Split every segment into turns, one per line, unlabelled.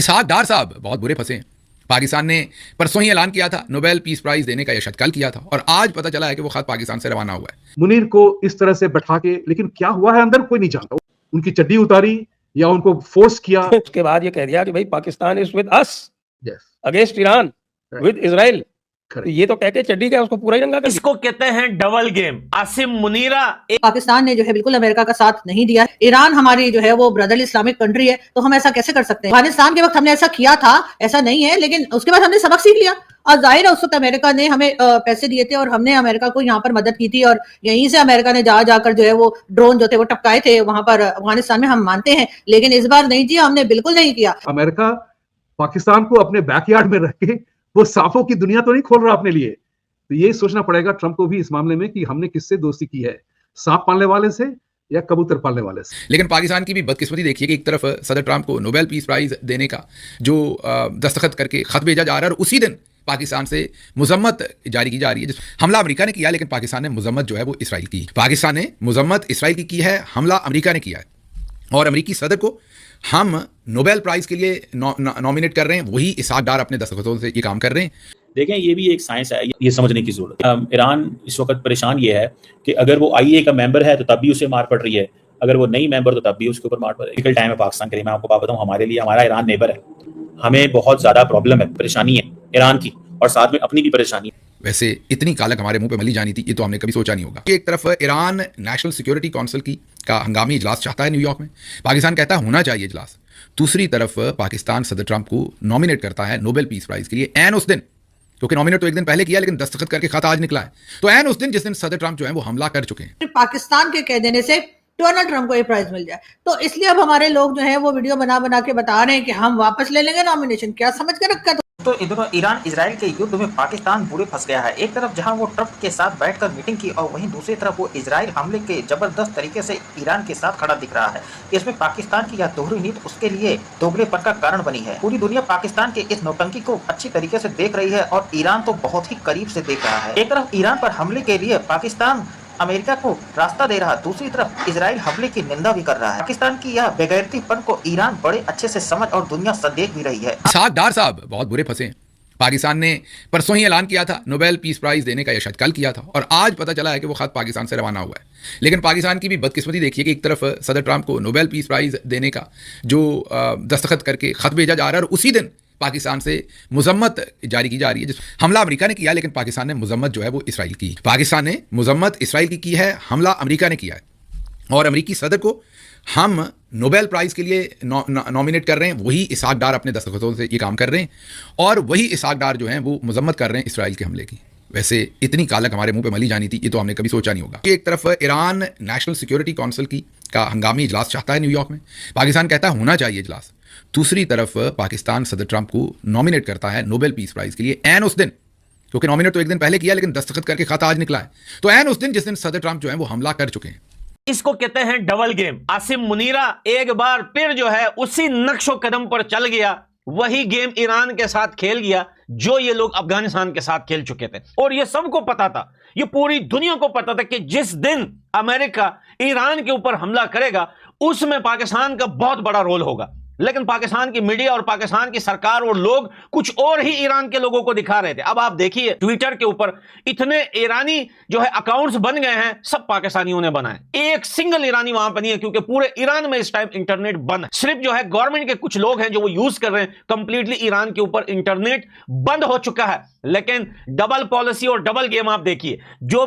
इसहाक डार साहब बहुत बुरे फंसे हैं। पाकिस्तान ने परसों ही ऐलान किया था नोबेल पीस प्राइज देने का, यह कल किया था और आज पता चला है कि वो खत पाकिस्तान से रवाना हुआ है।
मुनीर को इस तरह से बैठा के, लेकिन क्या हुआ है अंदर कोई नहीं जानता। उनकी चड्डी उतारी या उनको फोर्स किया,
उसके बाद ये कह दिया कि भाई Pakistan is with us against Iran with Israel. ये तो कह के चड्डी का उसको पूरा ही रंगा कर।
इसको कहते हैं डबल गेम। आसिम मुनीरा
पाकिस्तान ने जो है बिल्कुल अमेरिका का साथ नहीं दिया। ईरान हमारी जो है वो ब्रदरली इस्लामिक कंट्री है, तो हम ऐसा कैसे कर सकते हैं। अफगानिस्तान के वक्त हमने ऐसा किया था, ऐसा नहीं है, लेकिन उसके बाद हमने सबक सीख लिया और जाहिर है उस वक्त अमेरिका ने हमें पैसे दिए थे और हमने अमेरिका को यहाँ पर मदद की थी और यहीं से अमेरिका ने जाकर जो है वो ड्रोन जो थे वो टपकाए थे वहां पर अफगानिस्तान में, हम मानते हैं। लेकिन इस बार नहीं जी, हमने बिल्कुल नहीं किया।
अमेरिका पाकिस्तान को अपने बैकयार्ड में रख के वो सांपों की दुनिया तो नहीं खोल रहा अपने लिए। तो ये सोचना पड़ेगा ट्रंप को भी इस मामले में कि हमने किससे दोस्ती की है, सांप पालने वाले से या कबूतर पालने वाले से।
लेकिन पाकिस्तान की भी बदकिस्मती देखिए कि एक तरफ सदर ट्रंप को नोबेल पीस प्राइज देने का जो दस्तखत करके खत भेजा जा रहा है और उसी दिन पाकिस्तान से मजम्मत जारी की जा रही है। हमला अमेरिका ने किया, लेकिन पाकिस्तान ने मजम्मत जो है वो इसराइल की। पाकिस्तान ने मजम्मत इसराइल की है, हमला अमेरिका ने किया है। और अमेरिकी सदर को हम नोबेल प्राइज के लिए नॉमिनेट कर रहे हैं, वही इसहाक डार अपने दस्तखतों से ये काम कर रहे हैं।
देखें, ये भी एक साइंस है, ये समझने की जरूरत है। ईरान इस वक्त परेशान ये है कि अगर वो आईए का मेंबर है तो तब भी उसे मार पड़ रही है, अगर वो नहीं मेंबर तो तब भी उसके ऊपर मार पड़ रही है। डिफिकल्ट टाइम है पाकिस्तान के लिए। मैं आपको बात बताऊं, हमारे लिए हमारा ईरान नेबर है, हमें बहुत ज्यादा प्रॉब्लम है, परेशानी है ईरान की और साथ में अपनी भी परेशानी है।
वैसे इतनी कालक हमारे मुंह पे मली जानी थी, ये तो हमने कभी सोचा नहीं होगा। एक तरफ ईरान नेशनल सिक्योरिटी काउंसिल का हंगामी इजलास चाहता है न्यूयॉर्क में, पाकिस्तान कहता है होना चाहिए इजलास। दूसरी तरफ पाकिस्तान सदर ट्रंप को नॉमिनेट करता है नोबेल पीस प्राइज के लिए एन उस दिन, क्योंकि नॉमिनेट तो एक दिन पहले किया लेकिन दस्तखत करके खत आज निकला है, तो एन उस दिन जिस दिन सदर ट्रंप जो है वो हमला कर चुके हैं।
पाकिस्तान के कह देने से डोनाल्ड ट्रंप को ये प्राइज मिल जाए, तो इसलिए अब हमारे लोग जो है वो वीडियो बना के बता रहे हैं कि हम वापस ले लेंगे नॉमिनेशन। क्या समझ के रखा
तो इधर ईरान इजराइल के युद्ध में पाकिस्तान बुरे फंस गया है। एक तरफ जहां वो ट्रंप के साथ बैठकर मीटिंग की और वहीं दूसरी तरफ वो इजराइल हमले के जबरदस्त तरीके से ईरान के साथ खड़ा दिख रहा है। इसमें पाकिस्तान की यह दोहरी नीति उसके लिए दोगलेपन का कारण बनी है। पूरी दुनिया पाकिस्तान के इस नौटंकी को अच्छी तरीके से देख रही है और ईरान तो बहुत ही करीब से देख रहा है। एक तरफ ईरान पर हमले के लिए पाकिस्तान अमेरिका को रास्ता दे रहा, दूसरी तरफ इजराइल हमले की निंदा भी कर रहा है। पाकिस्तान की यह बेगैरतीपन को ईरान बड़े अच्छे से समझ और दुनिया देख भी रही है।
इसहाक डार साहब बहुत बुरे फंसे हैं। पाकिस्तान ने परसों ही ऐलान किया था नोबेल पीस प्राइज देने का, यह कल किया था और आज पता चला है कि वो खत पाकिस्तान से रवाना हुआ है। लेकिन पाकिस्तान की भी बदकिस्मती देखिए कि एक तरफ सदर ट्रंप को नोबेल पीस प्राइज देने का जो दस्तखत करके खत भेजा जा रहा है और उसी दिन पाकिस्तान से मजम्मत जारी की जा रही है। हमला अमेरिका ने किया, लेकिन पाकिस्तान ने मजम्मत जो है वो इसराइल की। पाकिस्तान ने मजम्मत इसराइल की है, हमला अमेरिका ने किया है। और अमेरिकी सदर को हम नोबेल प्राइज के लिए नॉमिनेट कर रहे हैं, वही इसहाक डार अपने दस्तखतों से ये काम कर रहे हैं और वही इसहाक डार जो हैं वो मजम्मत कर रहे हैं इसराइल के हमले की। वैसे इतनी कालक हमारे मुंह पे मली जानी थी, ये तो हमने कभी सोचा नहीं होगा। एक तरफ ईरान नेशनल सिक्योरिटी काउंसिल का हंगामी इजलास चाहता है न्यूयॉर्क में, पाकिस्तान कहता है होना चाहिए इजलास। दूसरी तरफ पाकिस्तान सदर ट्रंप को नॉमिनेट करता है नोबेल पीस प्राइज के लिए एन उस दिन, क्योंकि नॉमिनेट तो एक दिन पहले किया लेकिन दस्तखत करके खत आज निकला है, तो एन उस दिन जिस दिन सदर ट्रंप जो है वो हमला कर चुके हैं।
इसको कहते हैं डबल गेम। आसिम मुनीरा एक बार फिर जो है उसी नक्शो कदम पर चल गया, वही गेम ईरान के साथ खेल गया जो ये लोग अफगानिस्तान के साथ खेल चुके थे। और ये सबको पता था, ये पूरी दुनिया को पता था कि जिस दिन अमेरिका ईरान के ऊपर हमला करेगा उसमें पाकिस्तान का बहुत बड़ा रोल होगा। लेकिन पाकिस्तान की मीडिया और पाकिस्तान की सरकार और लोग कुछ और ही ईरान के लोगों को दिखा रहे थे। अब आप देखिए ट्विटर के ऊपर इतने ईरानी जो है अकाउंट्स बन गए हैं, सब पाकिस्तानियों ने बनाए। एक सिंगल ईरानी वहां पर नहीं है, क्योंकि पूरे ईरान में इस टाइम इंटरनेट बंद है। सिर्फ जो है गवर्नमेंट के कुछ लोग हैं जो वो यूज कर रहे हैं। कंप्लीटली ईरान के ऊपर इंटरनेट बंद हो चुका है। लेकिन डबल पॉलिसी और डबल गेम आप देखिए, जो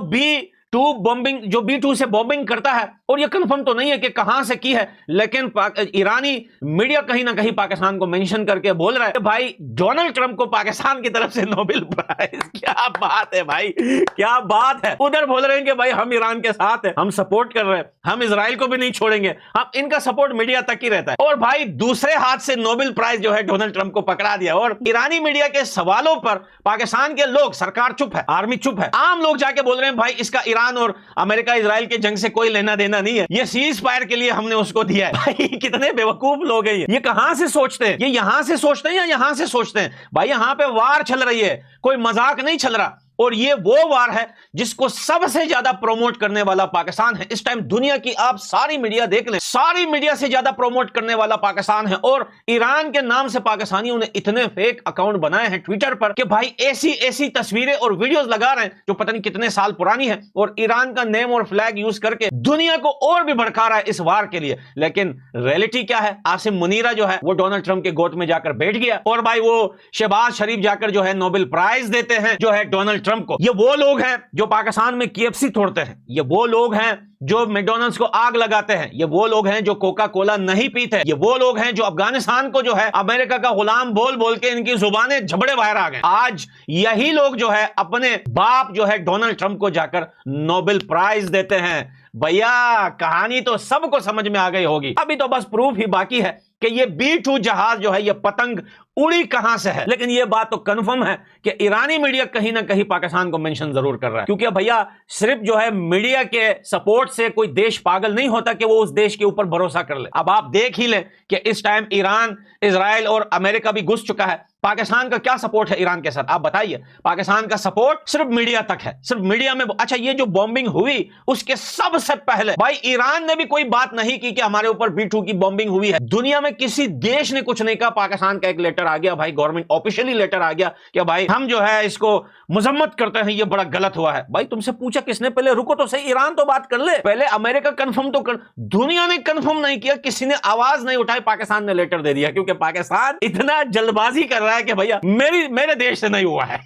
B2 से बॉम्बिंग करता है, और यह कंफर्म तो नहीं है कि कहां से की है, लेकिन ईरानी मीडिया कहीं ना कहीं पाकिस्तान को मेंशन करके बोल रहा है भाई डोनाल्ड ट्रंप को पाकिस्तान की तरफ से नोबेल प्राइज। क्या बात है भाई, क्या बात है। उधर बोल रहे हैं कि भाई हम ईरान के साथ हैं, हम सपोर्ट कर रहे हैं, हम इजराइल को भी नहीं छोड़ेंगे। हम इनका सपोर्ट मीडिया तक ही रहता है। और भाई दूसरे हाथ से नोबेल प्राइज जो है डोनाल्ड ट्रंप को पकड़ा दिया। और ईरानी मीडिया के सवालों पर पाकिस्तान के लोग, सरकार चुप है, आर्मी चुप है, आम लोग जाके बोल रहे हैं भाई इसका ईरान और अमेरिका इजराइल के जंग से कोई लेना देना नहीं है, ये सीज फायर के लिए हमने उसको दिया है। भाई कितने बेवकूफ लोग हैं ये कहां से सोचते हैं, ये यहां से सोचते हैं या यहां से सोचते हैं। भाई यहां पे वार चल रही है, कोई मजाक नहीं चल रहा। और ये वो वार है जिसको सबसे ज्यादा प्रमोट करने वाला पाकिस्तान है। इस टाइम दुनिया की आप सारी मीडिया देख लें, सारी मीडिया से ज्यादा प्रमोट करने वाला पाकिस्तान है। और ईरान के नाम से पाकिस्तानियों ने इतने फेक अकाउंट बनाए हैं ट्विटर पर कि भाई ऐसी ऐसी तस्वीरें और वीडियोस लगा रहे हैं जो पता नहीं कितने साल पुरानी है, और ईरान का नेम और फ्लैग यूज करके दुनिया को और भी भड़का रहा है इस वार के लिए। लेकिन रियलिटी क्या है? आसिम मुनीरा जो है वो डोनाल्ड ट्रंप के गोद में जाकर बैठ गया, और भाई वो शहबाज शरीफ जाकर जो है नोबेल प्राइज देते हैं जो है डोनाल्ड ट्रंप को। ये वो लोग हैं जो पाकिस्तान में KFC तोड़ते हैं, ये वो लोग हैं जो मैकडॉनल्ड्स को आग लगाते हैं, ये वो लोग हैं जो कोका कोला नहीं पीते, ये वो लोग हैं जो अफगानिस्तान को जो है अमेरिका का गुलाम बोल बोल के इनकी जुबानें झबड़े बाहर आ गए। आज यही लोग जो है अपने बाप जो है डोनाल्ड ट्रंप को जाकर नोबेल प्राइज देते हैं। भैया कहानी तो सबको समझ में आ गई होगी, अभी तो बस प्रूफ ही बाकी है कि ये B-2 जहाज जो है ये पतंग उड़ी कहां से है। लेकिन ये बात तो कंफर्म है कि ईरानी मीडिया कहीं ना कहीं पाकिस्तान को मेंशन जरूर कर रहा है, क्योंकि भैया सिर्फ जो है मीडिया के सपोर्ट से कोई देश पागल नहीं होता कि वो उस देश के ऊपर भरोसा कर ले। अब आप देख ही लें कि इस टाइम ईरान, इजराइल और अमेरिका भी घुस चुका है। पाकिस्तान का क्या सपोर्ट है ईरान के साथ? आप बताइए। पाकिस्तान का सपोर्ट सिर्फ मीडिया तक है, सिर्फ मीडिया में। अच्छा, ये जो बॉम्बिंग हुई उसके सबसे पहले भाई ईरान ने भी कोई बात नहीं की कि हमारे ऊपर B-2 की बॉम्बिंग हुई है। दुनिया में किसी देश ने कुछ नहीं कहा। पाकिस्तान का एक लेटर आ गया भाई, गवर्नमेंट ऑफिशियली लेटर आ गया कि भाई हम जो है इसको मजम्मत करते हैं, ये बड़ा गलत हुआ है। भाई तुमसे पूछा किसने? पहले रुको तो सही, ईरान तो बात कर ले, पहले अमेरिका कंफर्म तो कर। दुनिया ने कंफर्म नहीं किया, किसी ने आवाज नहीं उठाई, पाकिस्तान ने लेटर दे दिया, क्योंकि पाकिस्तान इतना जल्दबाजी कर रहा है कि भैया मेरे देश से नहीं हुआ है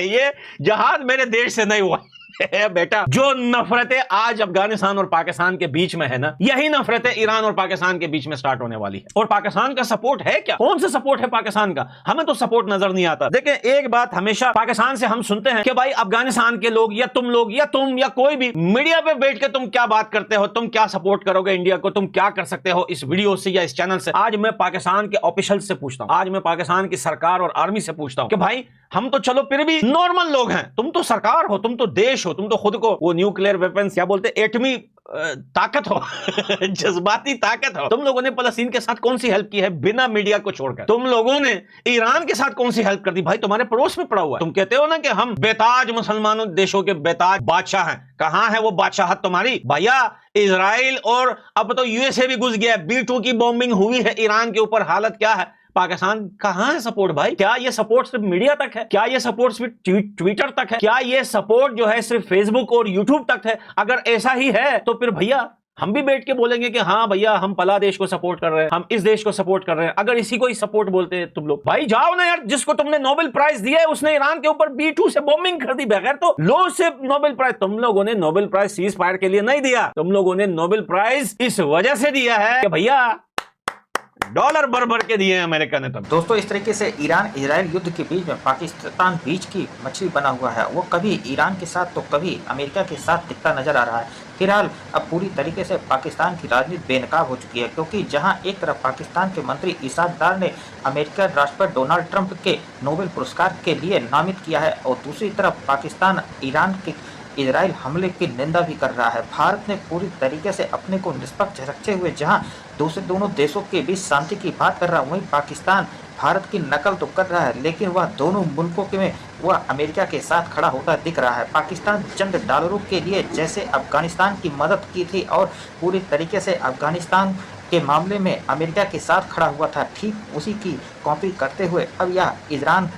ये जहाज मेरे देश से नहीं हुआ बेटा। जो नफरतें आज अफगानिस्तान और पाकिस्तान के बीच में है ना, यही नफरतें ईरान और पाकिस्तान के बीच में स्टार्ट होने वाली है। और पाकिस्तान का सपोर्ट है क्या? कौन सा सपोर्ट है पाकिस्तान का? हमें तो सपोर्ट नजर नहीं आता। देखिए, एक बात हमेशा पाकिस्तान से हम सुनते हैं कि भाई अफगानिस्तान के लोग या तुम या कोई भी मीडिया पे बैठ के तुम क्या बात करते हो, तुम क्या सपोर्ट करोगे इंडिया को, तुम क्या कर सकते हो इस वीडियो से या इस चैनल से। आज मैं पाकिस्तान के ऑफिशियल से पूछता हूं, आज मैं पाकिस्तान की सरकार और आर्मी से पूछता हूं कि भाई हम तो चलो फिर भी नॉर्मल लोग हैं, तुम तो सरकार हो, तुम तो देश हो, तुम तो खुद को वो न्यूक्लियर वेपन्स क्या बोलते, एटमी ताकत हो जज्बाती ताकत हो। तुम लोगों ने फलस्तीन के साथ कौन सी हेल्प की है बिना मीडिया को छोड़कर? तुम लोगों ने ईरान के साथ कौन सी हेल्प कर दी? भाई तुम्हारे पड़ोस में पड़ा हुआ है। तुम कहते हो ना कि हम बेताज मुसलमानों देशों के बेताज बादशाह हैं। कहां है वो बादशाहत तुम्हारी? भैया इजराइल और अब तो USA भी घुस गया। B-2 की बॉम्बिंग हुई है ईरान के ऊपर, हालत क्या है? पाकिस्तान कहां है सपोर्ट भाई? क्या ये सपोर्ट सिर्फ मीडिया तक है? क्या ये सपोर्ट सिर्फ ट्विटर तक है? क्या ये सपोर्ट जो है सिर्फ फेसबुक और यूट्यूब तक है? अगर ऐसा ही है तो फिर भैया हम भी बैठ के बोलेंगे कि हाँ भैया हम फला देश को सपोर्ट कर रहे हैं, हम इस देश को सपोर्ट कर रहे हैं। अगर इसी को ही सपोर्ट बोलते हैं तुम लोग, भाई जाओ ना यार, जिसको तुमने नोबेल प्राइज दिया है उसने ईरान के ऊपर B-2 से बॉम्बिंग कर दी बगैर तो लो से नोबेल प्राइज। तुम लोगों ने नोबेल प्राइज सीज फायर के लिए नहीं दिया, तुम लोगों ने नोबेल प्राइज इस वजह से दिया है कि भैया डॉलर भर भर के दिए हैं अमेरिका ने। तब
दोस्तों इस तरीके से ईरान इजराइल युद्ध के बीच में पाकिस्तान बीच की मछली बना हुआ है। वो कभी ईरान के साथ तो कभी अमेरिका के साथ दिखता नजर आ रहा है। फिलहाल अब पूरी तरीके से पाकिस्तान की राजनीति बेनकाब हो चुकी है, क्योंकि जहां एक तरफ पाकिस्तान के मंत्री इसाक डार ने अमेरिका राष्ट्रपति डोनाल्ड ट्रंप के नोबेल पुरस्कार के लिए नामित किया है, और दूसरी तरफ पाकिस्तान ईरान के इजराइल हमले की निंदा भी कर रहा है। भारत ने पूरी तरीके से अपने को निष्पक्ष रखते हुए जहां दोनों देशों के बीच शांति की बात कर रहा है, वहीं पाकिस्तान भारत की नकल तो कर रहा है, लेकिन वह दोनों मुल्कों के में वह अमेरिका के साथ खड़ा होता दिख रहा है। पाकिस्तान चंद डॉलरों के लिए जैसे अफगानिस्तान की मदद की थी और पूरी तरीके से अफगानिस्तान के मामले में अमेरिका के साथ खड़ा हुआ था, ठीक उसी की कॉपी करते हुए अब यह ईरान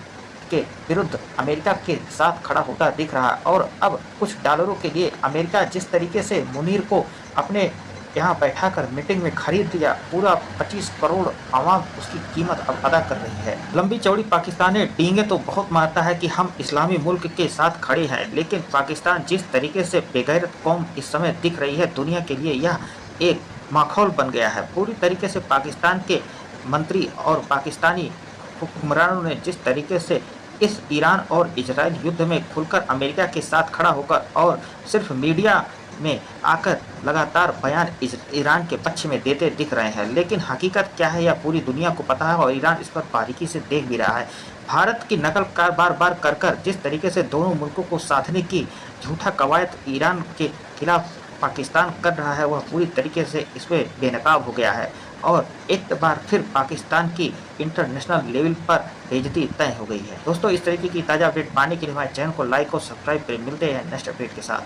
के विरुद्ध अमेरिका के साथ खड़ा होता दिख रहा है। और अब कुछ डॉलरों के लिए अमेरिका जिस तरीके से मुनीर को अपने यहाँ बैठाकर मीटिंग में खरीद लिया, पूरा 25 करोड़ आवाम उसकी कीमत अब अदा कर रही है। लंबी चौड़ी पाकिस्तान ने डींगे तो बहुत मारता है कि हम इस्लामी मुल्क के साथ खड़े हैं, लेकिन पाकिस्तान जिस तरीके से बेगैरत कौम इस समय दिख रही है दुनिया के लिए, यह एक माहौल बन गया है। पूरी तरीके से पाकिस्तान के मंत्री और पाकिस्तानी हुक्मरानों ने जिस तरीके से इस ईरान और इजराइल युद्ध में खुलकर अमेरिका के साथ खड़ा होकर और सिर्फ मीडिया में आकर लगातार बयान ईरान के पक्ष में देते दिख रहे हैं, लेकिन हकीकत क्या है यह पूरी दुनिया को पता है और ईरान इस पर बारीकी से देख भी रहा है। भारत की नकल बार बार कर जिस तरीके से दोनों मुल्कों को साधने की झूठा कवायद ईरान के खिलाफ पाकिस्तान कर रहा है, वह पूरी तरीके से इसमें बेनकाब हो गया है। और एक बार फिर पाकिस्तान की इंटरनेशनल लेवल पर बेइज्जती तय हो गई है। दोस्तों, इस तरीके की ताज़ा अपडेट पाने के लिए हमारे चैनल को लाइक और सब्सक्राइब करें। मिलते हैं नेक्स्ट अपडेट के साथ।